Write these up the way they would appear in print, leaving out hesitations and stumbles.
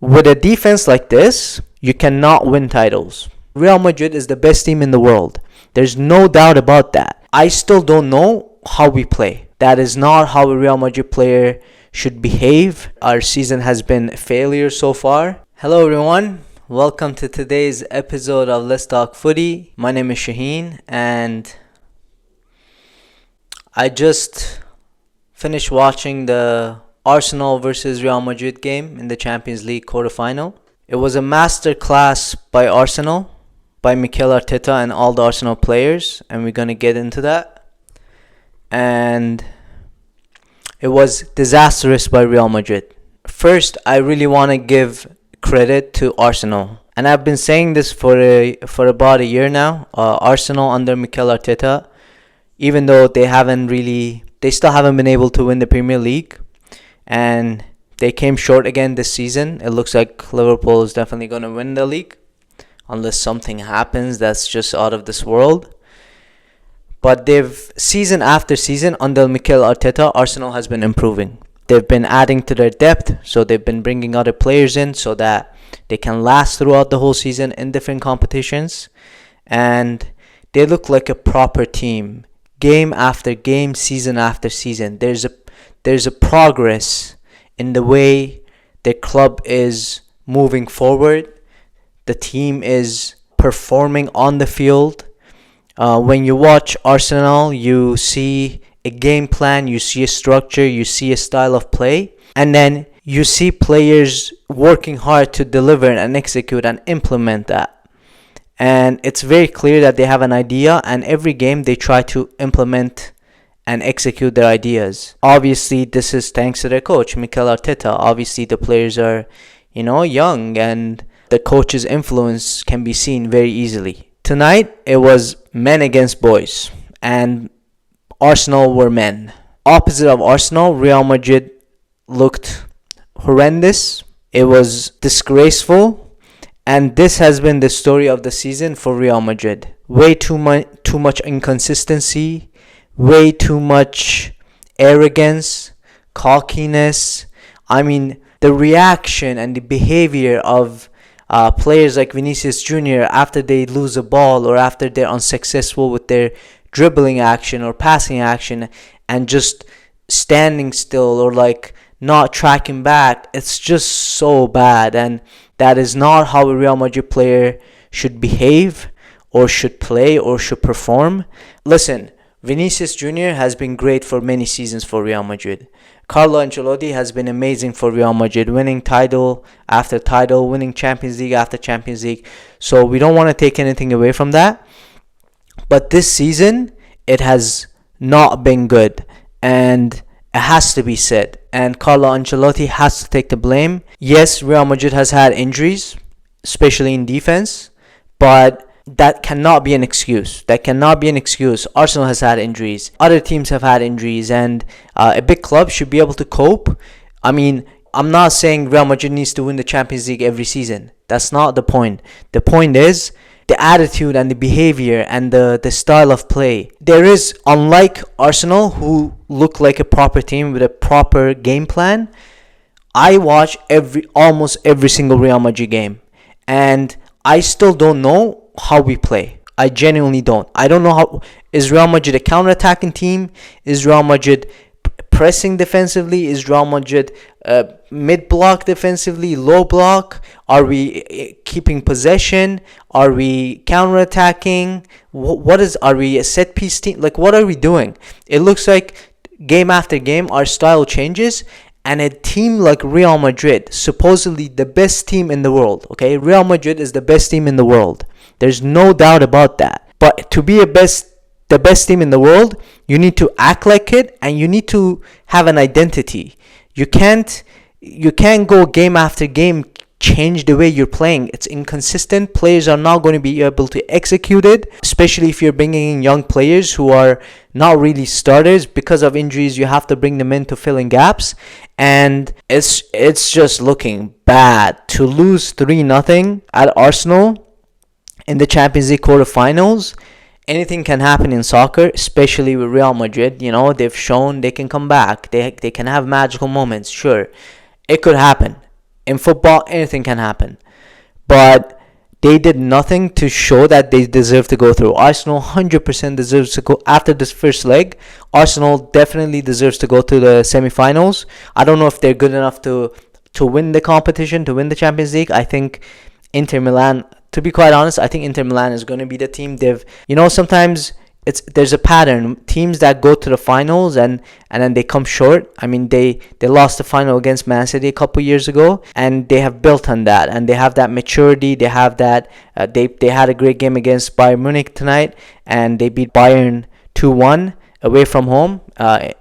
With a defense like this, you cannot win titles. Real Madrid is the best team in the world. There's no doubt about that. I still don't know how we play. That is not how a Real Madrid player should behave. Our season has been a failure so far. Hello everyone. Welcome to today's episode of Let's Talk Footy. My name is Shaheen and I just finished watching the Arsenal versus Real Madrid game in the Champions League quarterfinal. It was a masterclass by Arsenal, by Mikel Arteta and all the Arsenal players, and we're going to get into that. And it was disastrous by Real Madrid. First, I really want to give credit to Arsenal. And I've been saying this for about a year now. Arsenal under Mikel Arteta, even though they still haven't been able to win the Premier League. And they came short again this season. It looks like Liverpool is definitely going to win the league, unless something happens that's just out of this world. But season after season, under Mikel Arteta, Arsenal has been improving. They've been adding to their depth, so they've been bringing other players in so that they can last throughout the whole season in different competitions. And they look like a proper team, game after game, season after season. There's a progress in the way the club is moving forward. The team is performing on the field. When you watch Arsenal, you see a game plan, you see a structure, you see a style of play, and then you see players working hard to deliver and execute and implement that. And it's very clear that they have an idea, and every game they try to implement and execute their ideas. Obviously, this is thanks to their coach, Mikel Arteta. Obviously, the players are, young, and the coach's influence can be seen very easily. Tonight, it was men against boys, and Arsenal were men. Opposite of Arsenal, Real Madrid looked horrendous. It was disgraceful, and this has been the story of the season for Real Madrid. Way too much inconsistency, way too much arrogance, cockiness. I mean, the reaction and the behavior of players like Vinicius Junior after they lose a ball or after they're unsuccessful with their dribbling action or passing action and just standing still or like not tracking back. It's just so bad, and that is not how a Real Madrid player should behave or should play or should perform. Listen, Vinicius Junior has been great for many seasons for Real Madrid. Carlo Ancelotti has been amazing for Real Madrid, winning title after title, winning Champions League after Champions League. So we don't want to take anything away from that. But this season, it has not been good. And it has to be said. And Carlo Ancelotti has to take the blame. Yes, Real Madrid has had injuries, especially in defense. But that cannot be an excuse. Arsenal has had injuries. Other teams have had injuries. And a big club should be able to cope. I mean, I'm not saying Real Madrid needs to win the Champions League every season. That's not the point. The point is the attitude and the behavior and the style of play. There is, unlike Arsenal, who look like a proper team with a proper game plan, I watch almost every single Real Madrid game. And I still don't know how we play. I genuinely don't. I don't know how. Is Real Madrid a counter-attacking team? Is Real Madrid pressing defensively? Is Real Madrid mid-block defensively, low block? Are we keeping possession? Are we counter-attacking? Are we a set-piece team? Like, what are we doing? It looks like game after game our style changes. And a team like Real Madrid, supposedly the best team in the world, okay? Real Madrid is the best team in the world. There's no doubt about that. But to be the best team in the world, you need to act like it, and you need to have an identity. You can't go game after game, change the way you're playing. It's inconsistent. Players are not going to be able to execute it, especially if you're bringing in young players who are not really starters. Because of injuries, you have to bring them in to fill in gaps, and it's just looking bad. To lose 3-0 at Arsenal in the Champions League quarterfinals, anything can happen in soccer, especially with Real Madrid. They've shown they can come back. They can have magical moments. Sure, it could happen. In football, anything can happen. But they did nothing to show that they deserve to go through. Arsenal 100% deserves to go after this first leg. Arsenal definitely deserves to go to the semi-finals. I don't know if they're good enough to win the competition, to win the Champions League. I think Inter Milan, to be quite honest, I think Inter Milan is going to be the team. Sometimes there's a pattern. Teams that go to the finals and then they come short. I mean, they lost the final against Man City a couple years ago, and they have built on that, and they have that maturity. They have that. They had a great game against Bayern Munich tonight, and they beat Bayern 2-1 away from home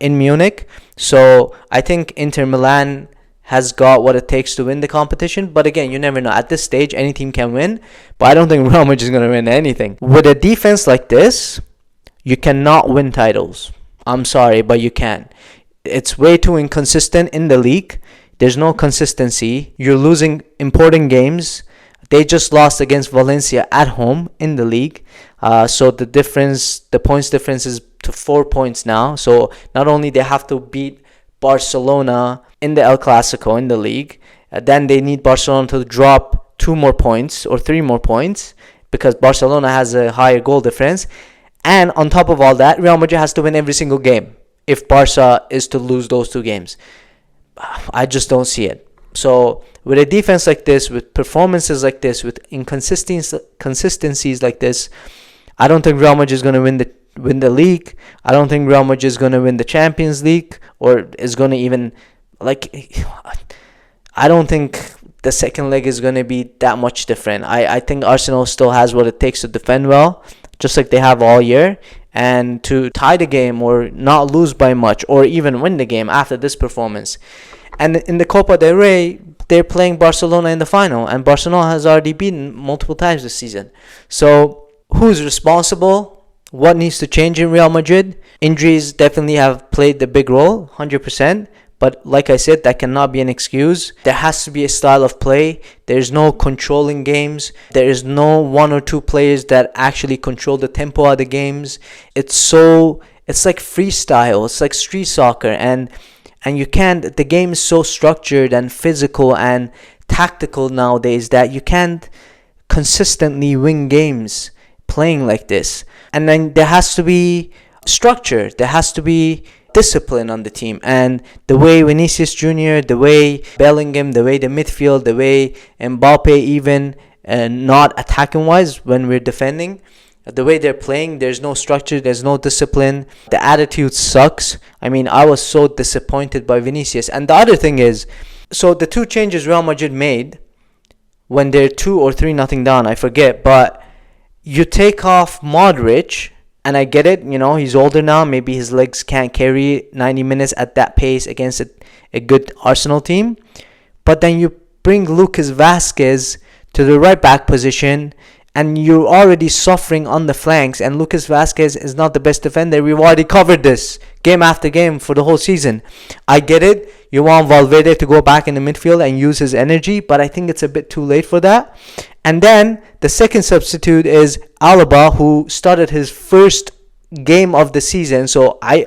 in Munich. So I think Inter Milan has got what it takes to win the competition. But again, you never know. At this stage, any team can win. But I don't think Real Madrid is going to win anything. With a defense like this, you cannot win titles. I'm sorry, but you can. It's way too inconsistent in the league. There's no consistency. You're losing important games. They just lost against Valencia at home in the league. So the points difference is to 4 points now. So not only they have to beat Barcelona in the El Clasico in the league, then they need Barcelona to drop 2 more points or 3 more points because Barcelona has a higher goal difference. And on top of all that, Real Madrid has to win every single game if Barca is to lose those 2 games. I just don't see it. So with a defense like this, with performances like this, with inconsistencies like this, I don't think Real Madrid is going to win the league. I don't think Real Madrid is going to win the Champions League, or is going to even, I don't think the second leg is going to be that much different. I think Arsenal still has what it takes to defend well, just like they have all year, and to tie the game or not lose by much or even win the game after this performance. And in the Copa del Rey, they're playing Barcelona in the final, and Barcelona has already beaten multiple times this season. So who's responsible? What needs to change in Real Madrid? Injuries definitely have played the big role, 100%. But like I said, that cannot be an excuse. There has to be a style of play. There's no controlling games. There is no 1 or 2 players that actually control the tempo of the games. It's like freestyle. It's like street soccer. And you can't, the game is so structured and physical and tactical nowadays that you can't consistently win games playing like this. And then there has to be structure. There has to be discipline on the team, and the way Vinicius Junior, the way Bellingham, the way the midfield, the way Mbappé, even not attacking wise when we're defending, the way they're playing, there's no structure, there's no discipline, the attitude sucks. I mean, I was so disappointed by Vinicius. And the other thing is, so the 2 changes Real Madrid made when they're 2 or 3-0 down, I forget, but you take off Modric. And I get it, he's older now. Maybe his legs can't carry 90 minutes at that pace against a good Arsenal team. But then you bring Lucas Vazquez to the right back position, and you're already suffering on the flanks. And Lucas Vazquez is not the best defender. We've already covered this game after game for the whole season. I get it. You want Valverde to go back in the midfield and use his energy, but I think it's a bit too late for that. And then the second substitute is Alaba, who started his first game of the season. So I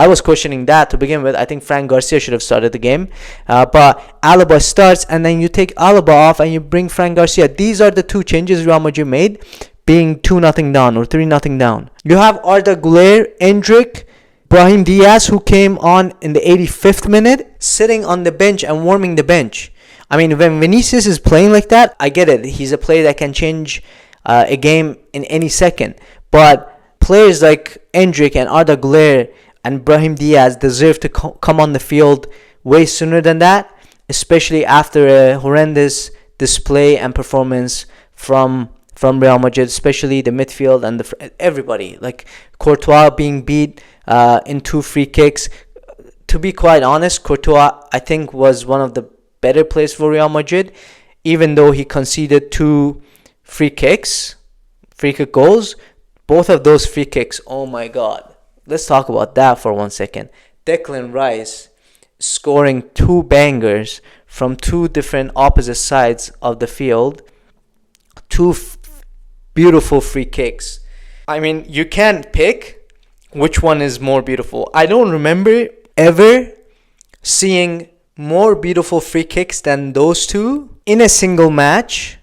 was questioning that to begin with. I think Fran Garcia should have started the game. But Alaba starts, and then you take Alaba off and you bring Fran Garcia. These are the 2 changes Real Madrid made, being 2-0 down or 3-0 down. You have Arda Güler, Endrick, Brahim Diaz, who came on in the 85th minute, sitting on the bench and warming the bench. I mean, when Vinicius is playing like that, I get it. He's a player that can change a game in any second. But players like Endrick and Arda Güler and Brahim Diaz deserve to come on the field way sooner than that, especially after a horrendous display and performance from Real Madrid, especially the midfield and everybody. Like Courtois being beat in 2 free kicks. To be quite honest, Courtois, I think, was one of the better players for Real Madrid, even though he conceded 2 free kick goals. Both of those free kicks, oh my god. Let's talk about that for 1 second. Declan Rice scoring 2 bangers from 2 different opposite sides of the field. 2 beautiful free kicks. I mean, you can't pick which one is more beautiful. I don't remember ever seeing more beautiful free kicks than those two in a single match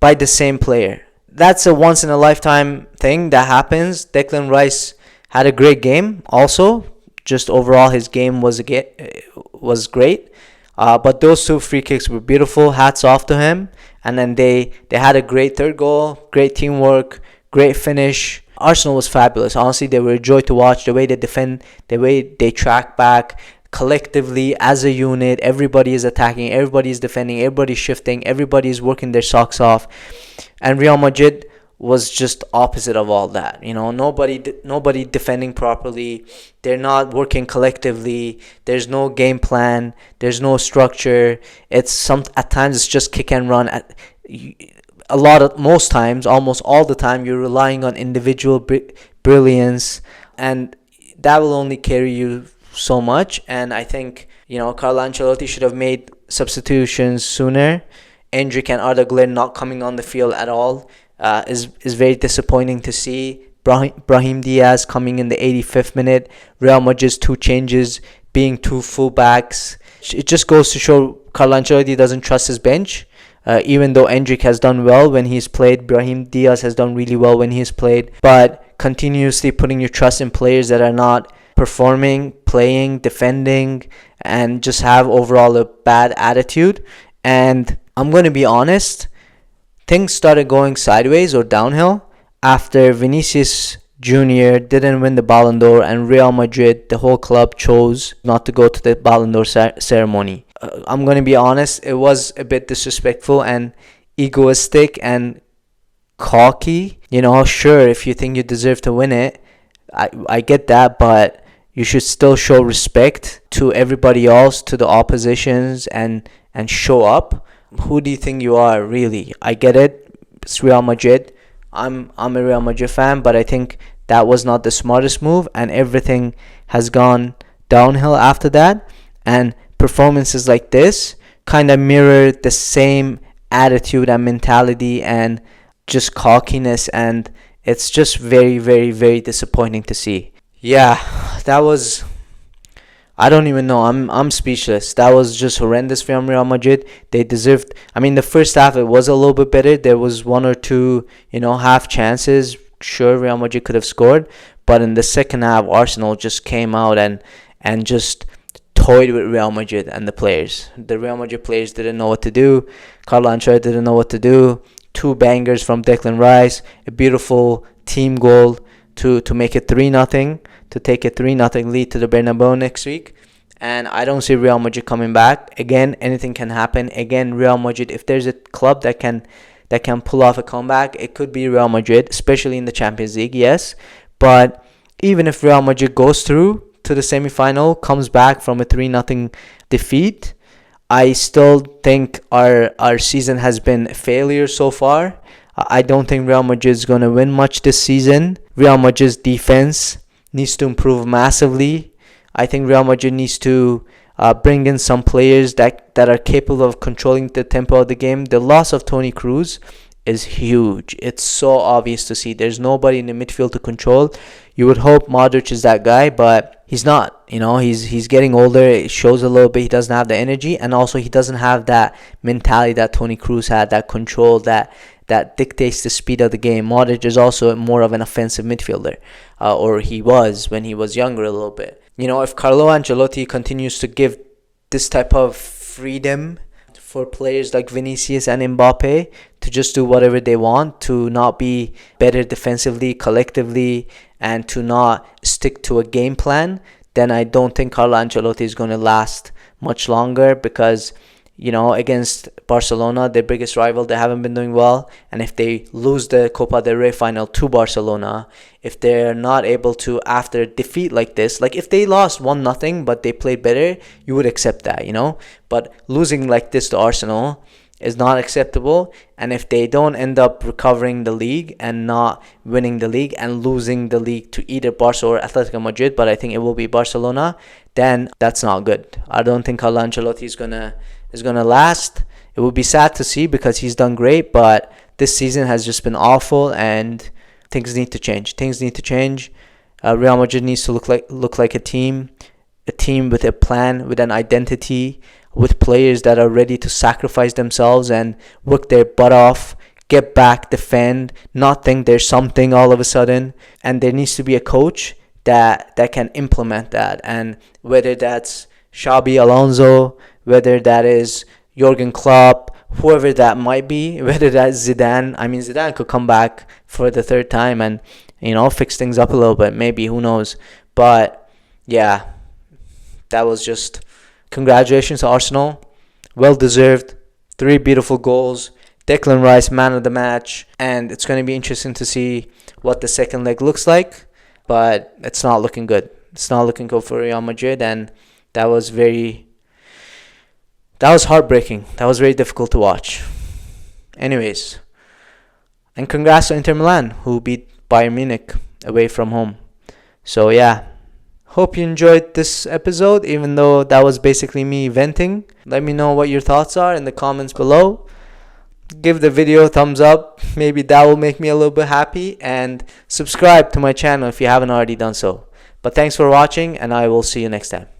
by the same player. That's a once in a lifetime thing that happens. Declan Rice had a great game also. Just overall his game was great. But those two free kicks were beautiful. Hats off to him. And then they had a great third goal, great teamwork, great finish. Arsenal was fabulous. Honestly, they were a joy to watch. The way they defend, the way they track back, collectively as a unit, everybody is attacking, everybody is defending, everybody's shifting, everybody is working their socks off. And Real Madrid was just opposite of all that. Nobody defending properly. They're not working collectively. There's no game plan. There's no structure. At times it's just kick and run. Most times, almost all the time, you're relying on individual brilliance, and that will only carry you so much. And I think Carlo Ancelotti should have made substitutions sooner. Endrick and Arda Güler not coming on the field at all is very disappointing to see. Brahim Diaz coming in the 85th minute. Real Madrid's 2 changes being 2 fullbacks. It just goes to show Carlo Ancelotti doesn't trust his bench. Even though Endrick has done well when he's played, Brahim Diaz has done really well when he's played, but continuously putting your trust in players that are not performing, playing, defending, and just have overall a bad attitude. And I'm going to be honest, things started going sideways or downhill after Vinicius Junior didn't win the Ballon d'Or and Real Madrid, the whole club, chose not to go to the Ballon d'Or ceremony. I'm going to be honest, it was a bit disrespectful and egoistic and cocky. Sure, if you think you deserve to win it, I get that, but you should still show respect to everybody else, to the oppositions, and show up. Who do you think you are, really? I get it, it's Real Madrid. I'm a Real Madrid fan, but I think that was not the smartest move, and everything has gone downhill after that. And performances like this kind of mirror the same attitude and mentality and just cockiness, and it's just very, very, very disappointing to see. Yeah, that was, I don't even know. I'm speechless. That was just horrendous from Real Madrid. They deserved. The first half it was a little bit better. There was 1 or 2, half chances. Sure, Real Madrid could have scored, but in the second half, Arsenal just came out and just toyed with Real Madrid and the players. The Real Madrid players didn't know what to do. Carlo Ancelotti didn't know what to do. 2 bangers from Declan Rice, a beautiful team goal to make it 3-0, to take a 3-0 lead to the Bernabeu next week. And I don't see Real Madrid coming back. Again, anything can happen. Again, Real Madrid, if there's a club that can pull off a comeback, it could be Real Madrid, especially in the Champions League, yes. But even if Real Madrid goes through to the semi-final, comes back from a 3-0 defeat, I still think our season has been a failure so far. I don't think Real Madrid is going to win much this season. Real Madrid's defense needs to improve massively. I think Real Madrid needs to bring in some players that are capable of controlling the tempo of the game. The loss of Toni Kroos is huge. It's so obvious to see. There's nobody in the midfield to control. You would hope Modric is that guy, but he's not. He's getting older. It shows a little bit. He doesn't have the energy, and also he doesn't have that mentality that Toni Kroos had, that control that dictates the speed of the game. Modric is also more of an offensive midfielder, or he was when he was younger a little bit. If Carlo Ancelotti continues to give this type of freedom for players like Vinicius and Mbappé to just do whatever they want, to not be better defensively, collectively, and to not stick to a game plan, then I don't think Carlo Ancelotti is going to last much longer, because against Barcelona, their biggest rival, they haven't been doing well. And if they lose the Copa del Rey final to Barcelona, if they're not able to, after a defeat like this, like if they lost 1-0 but they played better, you would accept that, But losing like this to Arsenal is not acceptable. And if they don't end up recovering the league and not winning the league and losing the league to either Barca or Atletico Madrid, but I think it will be Barcelona, then that's not good. I don't think Carlo Ancelotti is gonna last. It would be sad to see, because he's done great, but this season has just been awful, and things need to change. Real Madrid needs to look like a team with a plan, with an identity, with players that are ready to sacrifice themselves and work their butt off, get back, defend, not think there's something all of a sudden. And there needs to be a coach that can implement that. And whether that's Xabi Alonso, whether that is Jurgen Klopp, whoever that might be, whether that's Zidane. I mean, Zidane could come back for the third time and, fix things up a little bit. Maybe, who knows. But, yeah, that was just congratulations to Arsenal. Well deserved. 3 beautiful goals. Declan Rice, man of the match. And it's going to be interesting to see what the second leg looks like. But it's not looking good. It's not looking good for Real Madrid. And that was heartbreaking. That was very difficult to watch. Anyways. And congrats to Inter Milan, who beat Bayern Munich away from home. So, yeah. Hope you enjoyed this episode, even though that was basically me venting. Let me know what your thoughts are in the comments below. Give the video a thumbs up. Maybe that will make me a little bit happy. And subscribe to my channel if you haven't already done so. But thanks for watching, and I will see you next time.